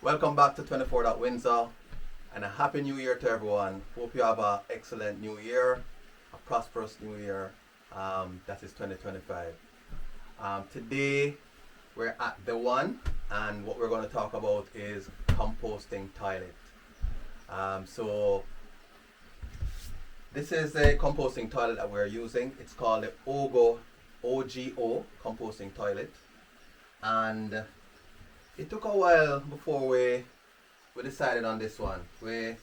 Welcome back to 24 Windsor and a happy new year to everyone. Hope you have an excellent new year, a prosperous new year. That is 2025. Today we're at the one, and what we're going to talk about is composting toilet. So this is the composting toilet that we're using. It's called the OGO Composting Toilet, and it took a while before we decided on this one. We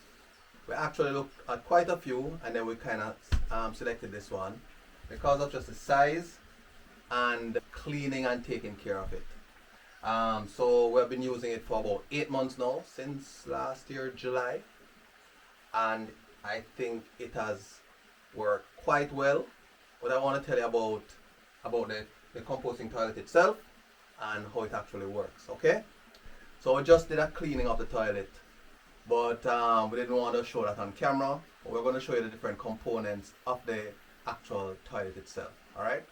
actually looked at quite a few, and then we kind of selected this one because of just the size and cleaning and taking care of it. So we've been using it for about 8 months now, since last year July, and I think it has worked quite well. But I want to tell you about the composting toilet itself and how it actually works. Okay, so we just did a cleaning of the toilet, but we didn't want to show that on camera. But we're going to show you the different components of the actual toilet itself. All right,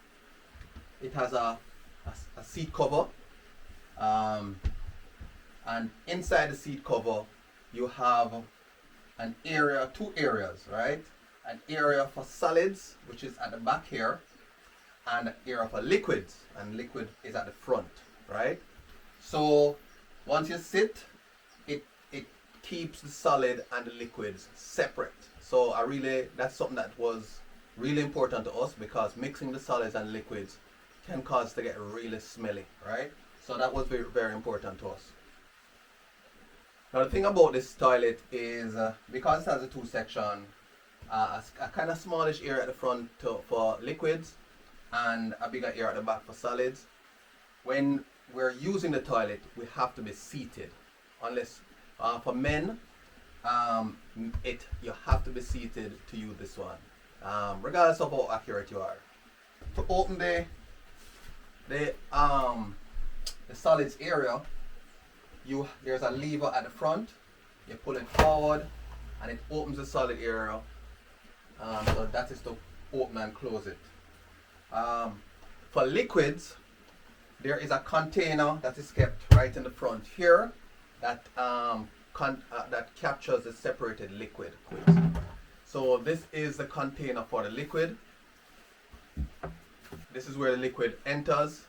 it has a seat cover, and inside the seat cover you have two areas, right? An area for solids, which is at the back here, and an area for liquids, and liquid is at the front, right? So once you sit, it keeps the solid and the liquids separate. So that's something that was really important to us, because mixing the solids and liquids can cause to get really smelly, right? So that was very, very important to us. Now the thing about this toilet is because it has a two section, a kind of smallish area at the front for liquids and a bigger area at the back for solids. When we're using the toilet, we have to be seated. Unless for men, you have to be seated to use this one, regardless of how accurate you are. To open the solids area, there's a lever at the front. You pull it forward and it opens the solid area. So that is to open and close it. For liquids, there is a container that is kept right in the front here that captures the separated liquid. So this is the container for the liquid. This is where the liquid enters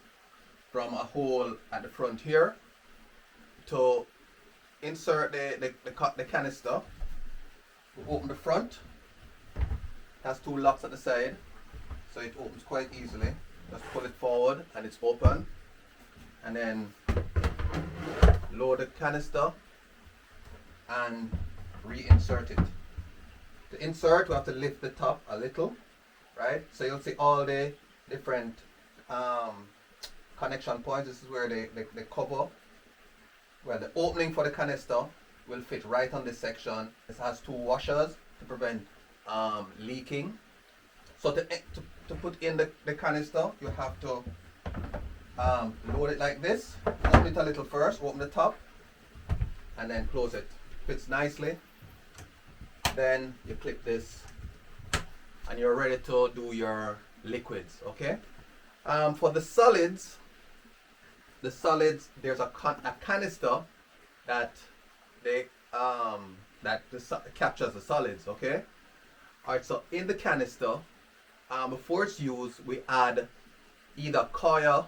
from a hole at the front here. To insert the canister, we open the front. It has two locks at the side, so it opens quite easily. Just pull it forward and it's open, and then load the canister and reinsert it. To insert, we have to lift the top a little, right? So you'll see all the different connection points. This is where the cover, where the opening for the canister will fit right on this section. It has two washers to prevent leaking. So to put in the canister, you have to load it like this. Open it a little first, open the top, and then close it. Fits nicely. Then you clip this and you're ready to do your liquids. Okay. For the solids, there's a canister that captures the solids. Okay. All right. So in the canister, before it's used, we add either coir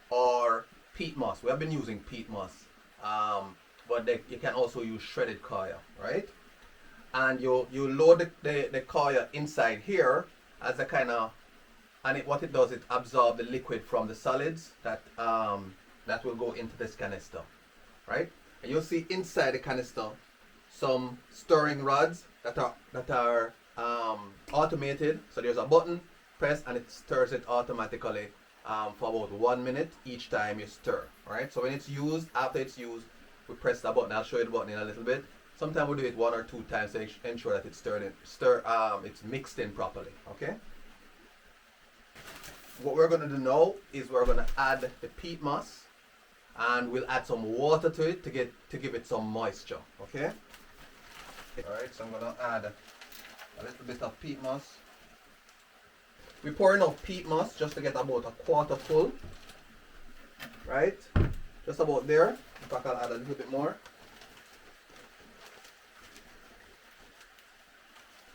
or peat moss. We have been using peat moss, but you can also use shredded coir, right? And you load the coir inside here as a kind of, and what it does, it absorbs the liquid from the solids that will go into this canister, right? And you'll see inside the canister some stirring rods that are automated. So there's a button, press, and it stirs it automatically for about 1 minute each time you stir, right? So when it's used, after it's used, we press the button. I'll show you the button in a little bit. Sometimes we do it 1 or 2 times to ensure that it's it's mixed in properly. Okay. What we're going to do now is we're going to add the peat moss, and we'll add some water to it to give it some moisture. Okay. All right. So I'm going to add a little bit of peat moss. We pour enough peat moss just to get about a quarter full, right? Just about there. In fact, I'll add a little bit more.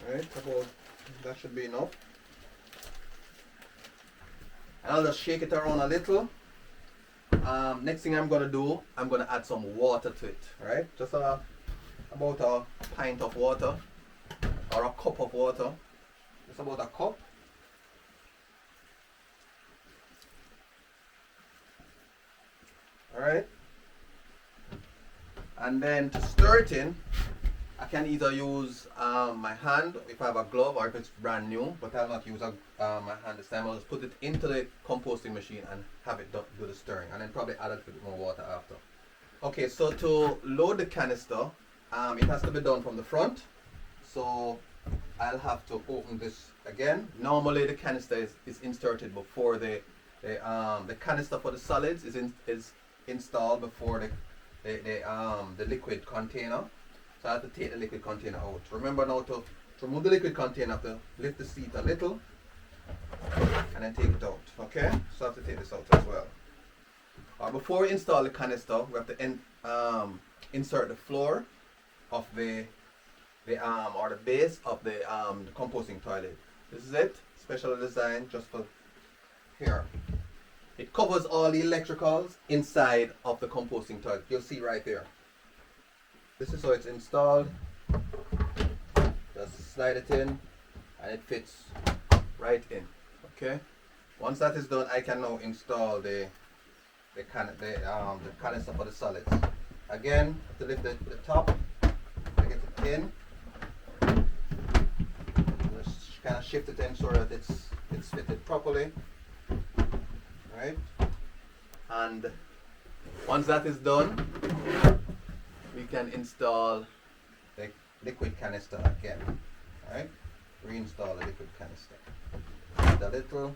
Right, about that should be enough. And I'll just shake it around a little. Next thing I'm gonna do, I'm gonna add some water to it. Right, just about a pint of water or a cup of water. Just about a cup. All right. And then to stir it in, I can either use my hand if I have a glove, or if it's brand new, but I'll not use my hand this time. I'll just put it into the composting machine and have it do the stirring, and then probably add a little bit more water after. Okay, so to load the canister, it has to be done from the front. So I'll have to open this again. Normally the canister is inserted before the canister for the solids is installed before the liquid container. So I have to take the liquid container out. Remember now to remove the liquid container, I have to lift the seat a little and then take it out. Okay? So I have to take this out as well. Before we install the canister, we have to insert the floor of the base of the composting toilet. This is it. Special design just for here. It covers all the electricals inside of the composting toilet. You'll see right there. This is how it's installed. Just slide it in and it fits right in. Okay. Once that is done, I can now install the canister for the solids. Again, to lift the top, to get it in. Just kind of shift it in so that it's fitted properly. Right. And once that is done, we can install the liquid canister again. Alright? Reinstall the liquid canister. Add a little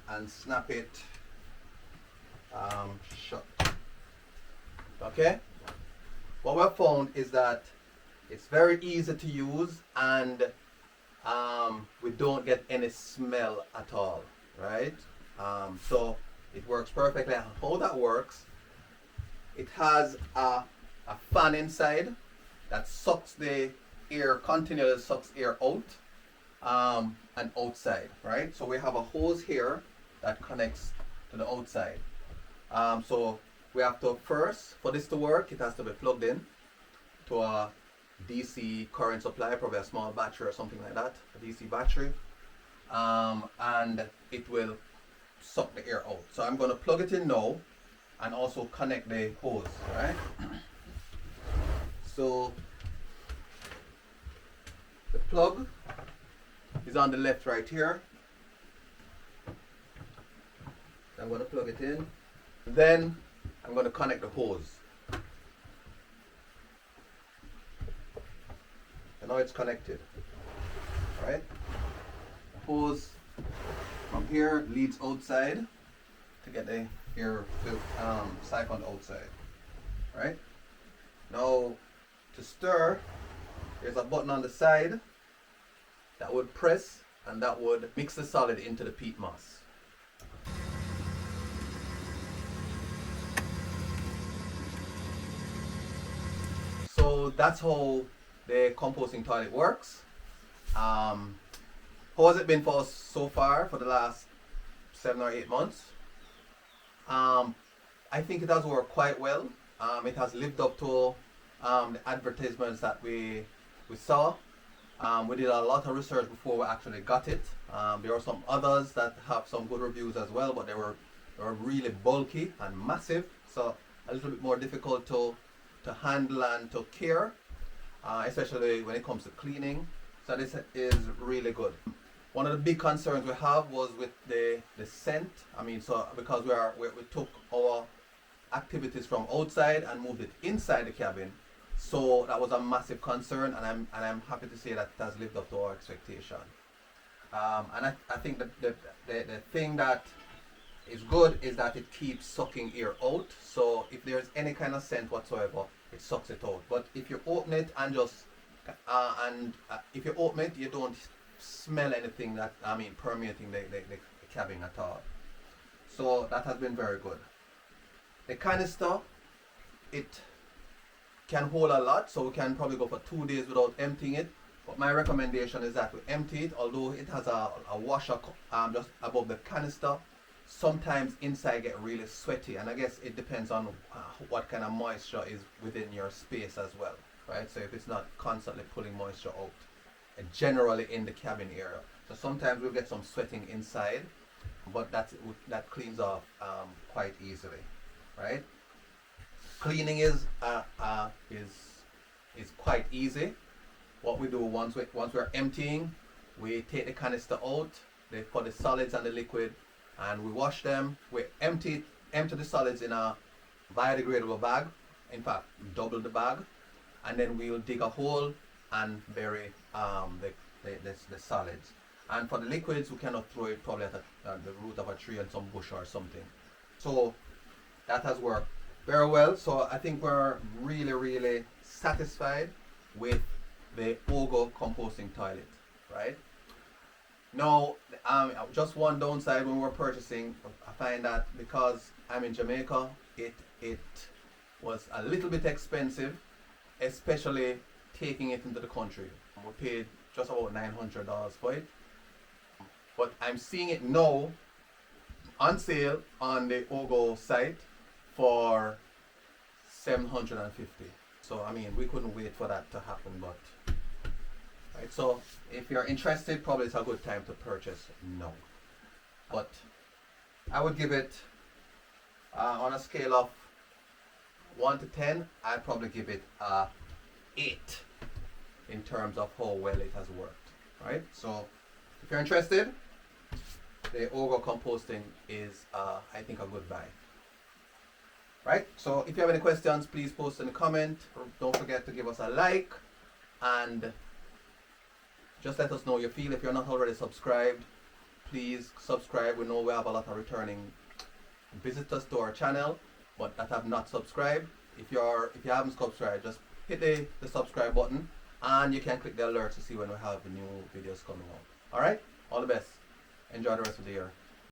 and snap it shut. Okay? What we've found is that it's very easy to use and we don't get any smell at all. Right? So it works perfectly. How that works, it has a fan inside that sucks the air, continuously sucks air out and outside, right? So we have a hose here that connects to the outside. So we have to first, for this to work, it has to be plugged in to a DC current supply, probably a small battery or something like that, a DC battery, and it will suck the air out. So I'm going to plug it in now and also connect the hose, right? So the plug is on the left right here. I'm going to plug it in. Then I'm going to connect the hose. And now it's connected, right? The hose from here leads outside to get the air siphoned outside, right? Now to stir, there's a button on the side that would press and that would mix the solid into the peat moss. So that's how the composting toilet works. How has it been for us so far for the last 7 or 8 months? I think it has worked quite well. It has lived up to the advertisements that we saw. We did a lot of research before we actually got it. There are some others that have some good reviews as well, but they were really bulky and massive, so a little bit more difficult to handle and to care, especially when it comes to cleaning. So this is really good. One of the big concerns we have was with the scent. I mean, so because we took our activities from outside and moved it inside the cabin, so that was a massive concern, and I'm happy to say that it has lived up to our expectation. And I think that the thing that is good is that it keeps sucking air out. So if there's any kind of scent whatsoever, it sucks it out. But if you open it and if you open it, you don't smell anything that permeating the cabin at all. So that has been very good. The canister, it can hold a lot, so we can probably go for 2 days without emptying it. But my recommendation is that we empty it, although it has a washer just above the canister. Sometimes inside get really sweaty, and I guess it depends on what kind of moisture is within your space as well, right? So if it's not constantly pulling moisture out, generally in the cabin area. So sometimes we'll get some sweating inside, but that cleans off quite easily, right? Cleaning is quite easy. What we do once we're emptying, we take the canister out, they put the solids and the liquid, and we wash them. We empty the solids in a biodegradable bag. In fact, double the bag, and then we'll dig a hole and bury the solids. And for the liquids, we cannot throw it probably at the root of a tree and some bush or something. So that has worked very well. So I think we're really, really satisfied with the OGO Composting Toilet, right? Now, just one downside when we're purchasing, I find that because I'm in Jamaica, it was a little bit expensive, especially taking it into the country. We paid just about $900 for it. But I'm seeing it now on sale on the OGO site for $750. So I mean, we couldn't wait for that to happen, but right. So if you're interested, probably it's a good time to purchase now. But I would give it on a scale of 1 to 10, I'd probably give it a 8 in terms of how well it has worked. Right. So if you're interested, the OGO composting is I think a good buy. Right, so if you have any questions, please post in the comment. Don't forget to give us a like and just let us know your feel. If you're not already subscribed, please subscribe. We know we have a lot of returning visitors to our channel, but that have not subscribed. If you haven't subscribed, just hit the subscribe button, and you can click the alert to see when we have new videos coming out. All right, all the best. Enjoy the rest of the year.